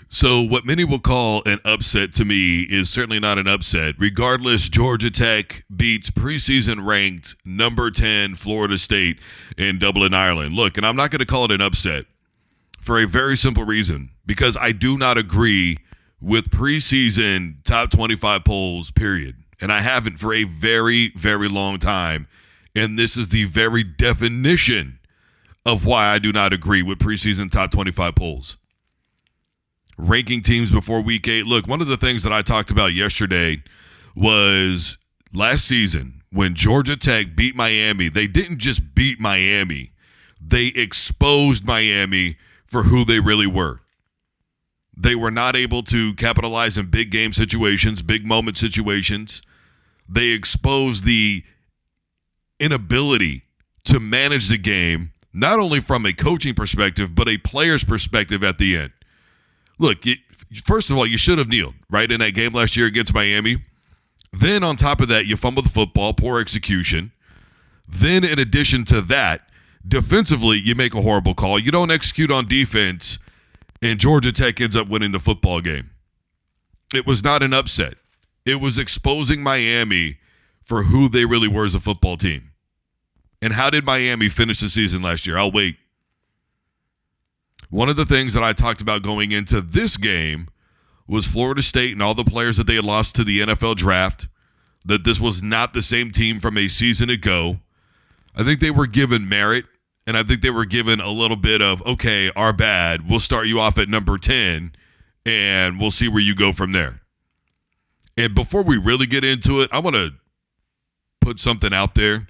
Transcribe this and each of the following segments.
So what many will call an upset to me is certainly not an upset. Regardless, Georgia Tech beats preseason ranked number 10 Florida State in Dublin, Ireland. Look, and I'm not going to call it an upset for a very simple reason, because I do not agree with preseason top 25 polls, period. And I haven't for a very, very long time. And this is the very definition of why I do not agree with preseason top 25 polls. Ranking teams before week 8. Look, one of the things that I talked about yesterday was last season when Georgia Tech beat Miami. They didn't just beat Miami. They exposed Miami for who they really were. They were not able to capitalize in big game situations, big moment situations. They exposed the inability to manage the game, not only from a coaching perspective, but a player's perspective at the end. Look, first of all, you should have kneeled, right, in that game last year against Miami. Then on top of that, you fumble the football, poor execution. Then in addition to that, defensively, you make a horrible call. You don't execute on defense, and Georgia Tech ends up winning the football game. It was not an upset. It was exposing Miami for who they really were as a football team. And how did Miami finish the season last year? I'll wait. One of the things that I talked about going into this game was Florida State and all the players that they had lost to the NFL draft, that this was not the same team from a season ago. I think they were given merit, and I think they were given a little bit of, okay, our bad. We'll start you off at number 10, and we'll see where you go from there. And before we really get into it, I want to put something out there.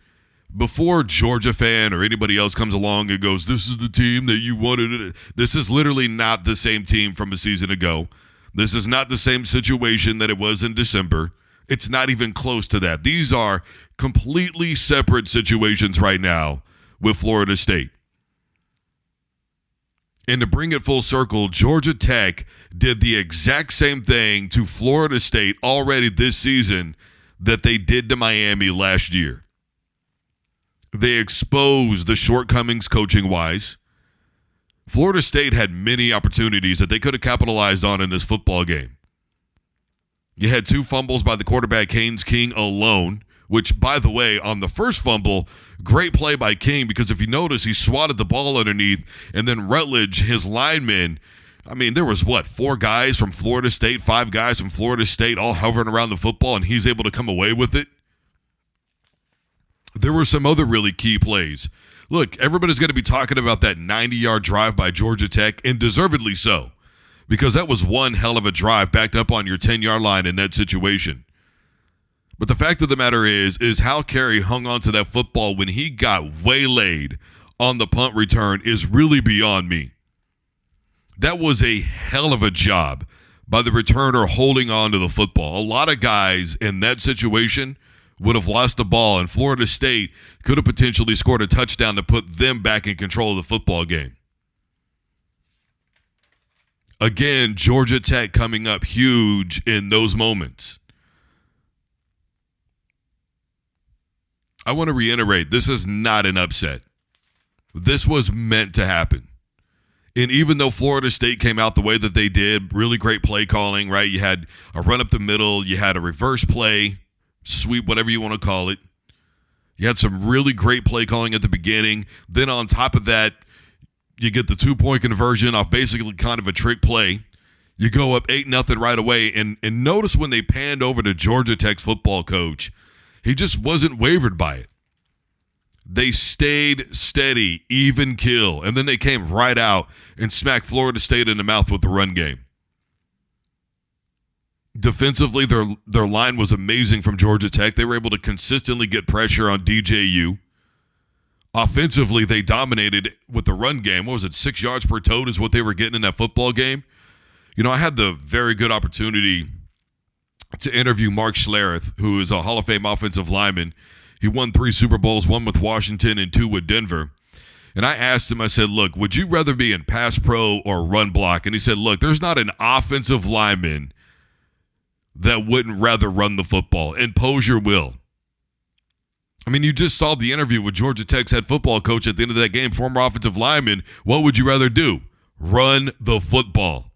Before Georgia fan or anybody else comes along and goes, this is the team that you wanted. This is literally not the same team from a season ago. This is not the same situation that it was in December. It's not even close to that. These are completely separate situations right now with Florida State. And to bring it full circle, Georgia Tech did the exact same thing to Florida State already this season that they did to Miami last year. They exposed the shortcomings coaching-wise. Florida State had many opportunities that they could have capitalized on in this football game. You had 2 fumbles by the quarterback, Haynes King, alone, which, by the way, on the first fumble, great play by King, because if you notice, he swatted the ball underneath, and then Rutledge, his lineman, I mean, there was, 4 guys from Florida State, 5 guys from Florida State all hovering around the football, and he's able to come away with it. There were some other really key plays. Look, everybody's going to be talking about that 90-yard drive by Georgia Tech, and deservedly so, because that was one hell of a drive backed up on your 10-yard line in that situation. But the fact of the matter is how Carey hung on to that football when he got waylaid on the punt return is really beyond me. That was a hell of a job by the returner holding on to the football. A lot of guys in that situation would have lost the ball, and Florida State could have potentially scored a touchdown to put them back in control of the football game. Again, Georgia Tech coming up huge in those moments. I want to reiterate, this is not an upset. This was meant to happen. And even though Florida State came out the way that they did, really great play calling, right? You had a run up the middle, you had a reverse play, sweep, whatever you want to call it. You had some really great play calling at the beginning. Then on top of that, you get the 2-point conversion off basically kind of a trick play. You go up 8-0 right away. And notice when they panned over to Georgia Tech's football coach, he just wasn't wavered by it. They stayed steady, even kill. And then they came right out and smacked Florida State in the mouth with the run game. Defensively, their line was amazing from Georgia Tech. They were able to consistently get pressure on DJU. Offensively, they dominated with the run game. What was it, 6 yards per tote is what they were getting in that football game? You know, I had the very good opportunity to interview Mark Schlereth, who is a Hall of Fame offensive lineman. He won 3 Super Bowls, 1 with Washington and 2 with Denver. And I asked him, I said, look, would you rather be in pass pro or run block? And he said, look, there's not an offensive lineman that wouldn't rather run the football. And Posier will. I mean, you just saw the interview with Georgia Tech's head football coach at the end of that game, former offensive lineman. What would you rather do? Run the football.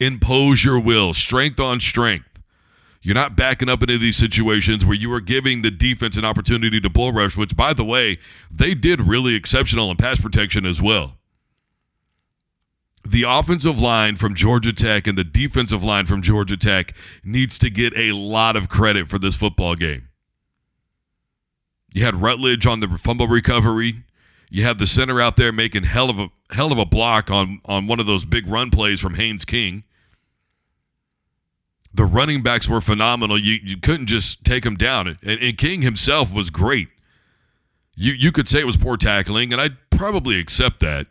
impose your will, strength on strength. You're not backing up into these situations where you are giving the defense an opportunity to bull rush, which, by the way, they did really exceptional in pass protection as well. The offensive line from Georgia Tech and the defensive line from Georgia Tech needs to get a lot of credit for this football game. You had Rutledge on the fumble recovery. You had the center out there making hell of a block on one of those big run plays from Haynes King. The running backs were phenomenal. You couldn't just take them down. And King himself was great. You could say it was poor tackling, and I'd probably accept that.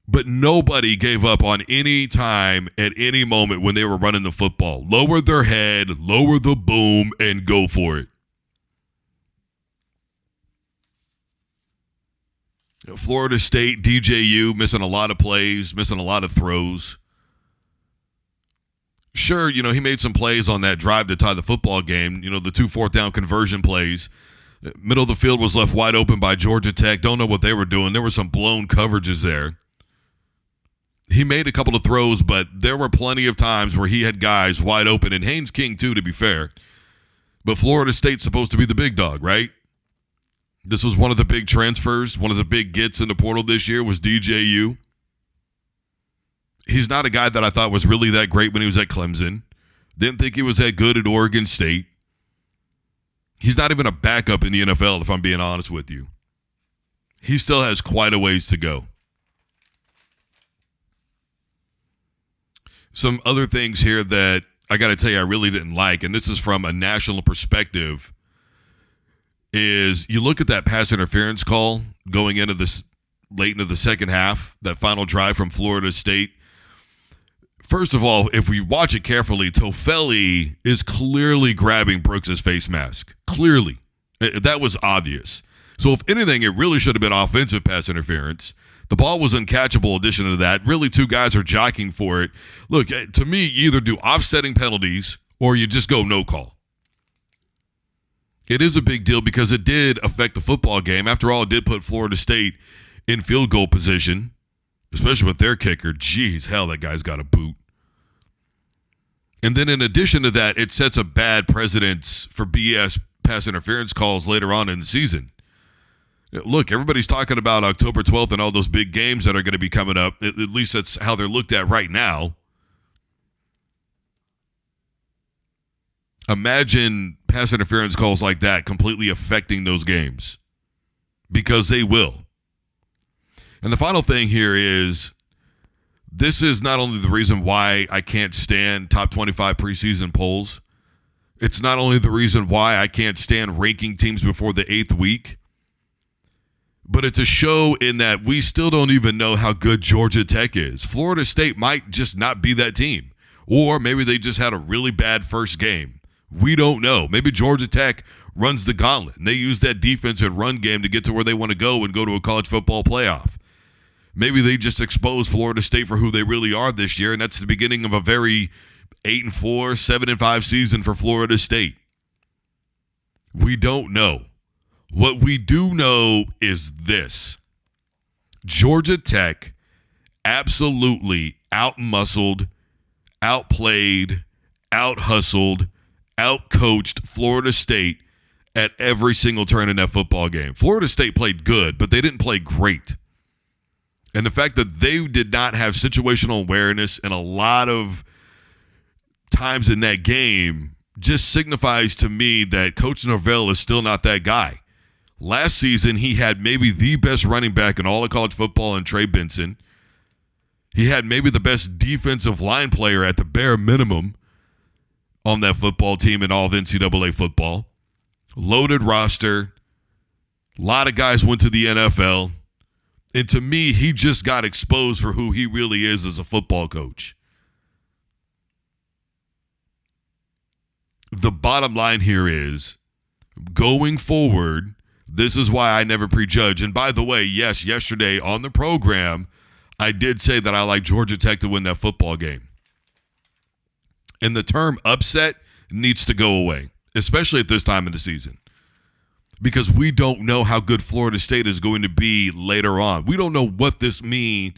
But nobody gave up on any time at any moment when they were running the football. Lower their head, lower the boom, and go for it. Florida State, DJU, missing a lot of plays, missing a lot of throws. Sure, he made some plays on that drive to tie the football game, the 2 4th-down conversion plays. Middle of the field was left wide open by Georgia Tech. Don't know what they were doing. There were some blown coverages there. He made a couple of throws, but there were plenty of times where he had guys wide open, and Haynes King too, to be fair. But Florida State's supposed to be the big dog, right? This was one of the big transfers. One of the big gets in the portal this year was DJU. He's not a guy that I thought was really that great when he was at Clemson. Didn't think he was that good at Oregon State. He's not even a backup in the NFL, if I'm being honest with you. He still has quite a ways to go. Some other things here that I got to tell you I really didn't like, and this is from a national perspective, is you look at that pass interference call going into this late into the second half, that final drive from Florida State. First of all, if we watch it carefully, Tofeli is clearly grabbing Brooks' face mask. Clearly. That was obvious. So if anything, it really should have been offensive pass interference. The ball was uncatchable. Addition to that, really 2 guys are jockeying for it. Look, to me, you either do offsetting penalties or you just go no call. It is a big deal because it did affect the football game. After all, it did put Florida State in field goal position, especially with their kicker. Jeez, hell, that guy's got a boot. And then in addition to that, it sets a bad precedent for BS pass interference calls later on in the season. Look, everybody's talking about October 12th and all those big games that are going to be coming up. At least that's how they're looked at right now. Imagine pass interference calls like that completely affecting those games, because they will. And the final thing here is, this is not only the reason why I can't stand top 25 preseason polls. It's not only the reason why I can't stand ranking teams before the 8th week. But it's a show in that we still don't even know how good Georgia Tech is. Florida State might just not be that team. Or maybe they just had a really bad first game. We don't know. Maybe Georgia Tech runs the gauntlet, and they use that defense and run game to get to where they want to go and go to a college football playoff. Maybe they just expose Florida State for who they really are this year, and that's the beginning of a very 8-4, 7-5 season for Florida State. We don't know. What we do know is this. Georgia Tech absolutely out-muscled, outplayed, out-hustled, out-coached Florida State at every single turn in that football game. Florida State played good, but they didn't play great. And the fact that they did not have situational awareness in a lot of times in that game just signifies to me that Coach Norvell is still not that guy. Last season, he had maybe the best running back in all of college football in Trey Benson. He had maybe the best defensive line player at the bare minimum on that football team in all of NCAA football. Loaded roster. A lot of guys went to the NFL. And to me, he just got exposed for who he really is as a football coach. The bottom line here is, going forward, this is why I never prejudge. And by the way, yes, yesterday on the program, I did say that I like Georgia Tech to win that football game. And the term upset needs to go away, especially at this time in the season, because we don't know how good Florida State is going to be later on. We don't know what this win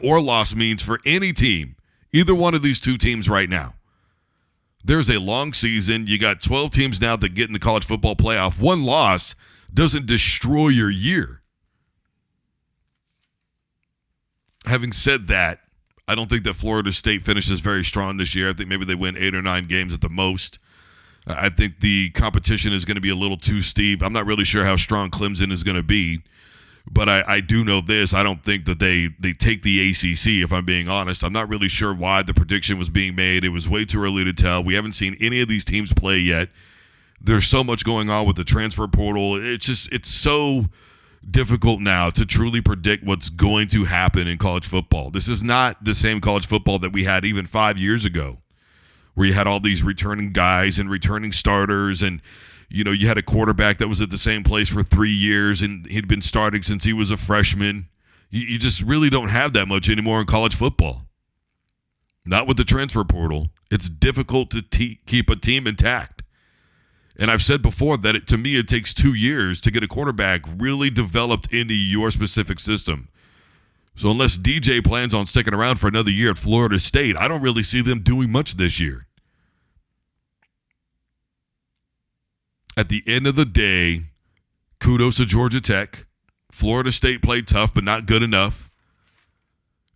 or loss means for any team Either one of these two teams right now. There's a long season. You got 12 teams now that get in the college football playoff. One loss doesn't destroy your year. Having said that, I don't think that Florida State finishes very strong this year. I think maybe they win 8 or 9 games at the most. I think the competition is going to be a little too steep. I'm not really sure how strong Clemson is going to be, but I do know this. I don't think that they take the ACC, if I'm being honest. I'm not really sure why the prediction was being made. It was way too early to tell. We haven't seen any of these teams play yet. There's so much going on with the transfer portal. It's so difficult now to truly predict what's going to happen in college football. This is not the same college football that we had even 5 years ago, where you had all these returning guys and returning starters, and you had a quarterback that was at the same place for 3 years and he'd been starting since he was a freshman. You just really don't have that much anymore in college football. Not with the transfer portal. It's difficult to keep a team intact. And I've said before that to me it takes 2 years to get a quarterback really developed into your specific system. So unless DJ plans on sticking around for another year at Florida State, I don't really see them doing much this year. At the end of the day, kudos to Georgia Tech. Florida State played tough, but not good enough.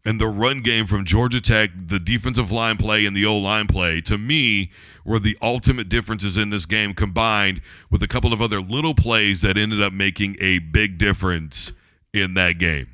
And the run game from Georgia Tech, the defensive line play and the O-line play, to me, were the ultimate differences in this game, combined with a couple of other little plays that ended up making a big difference in that game.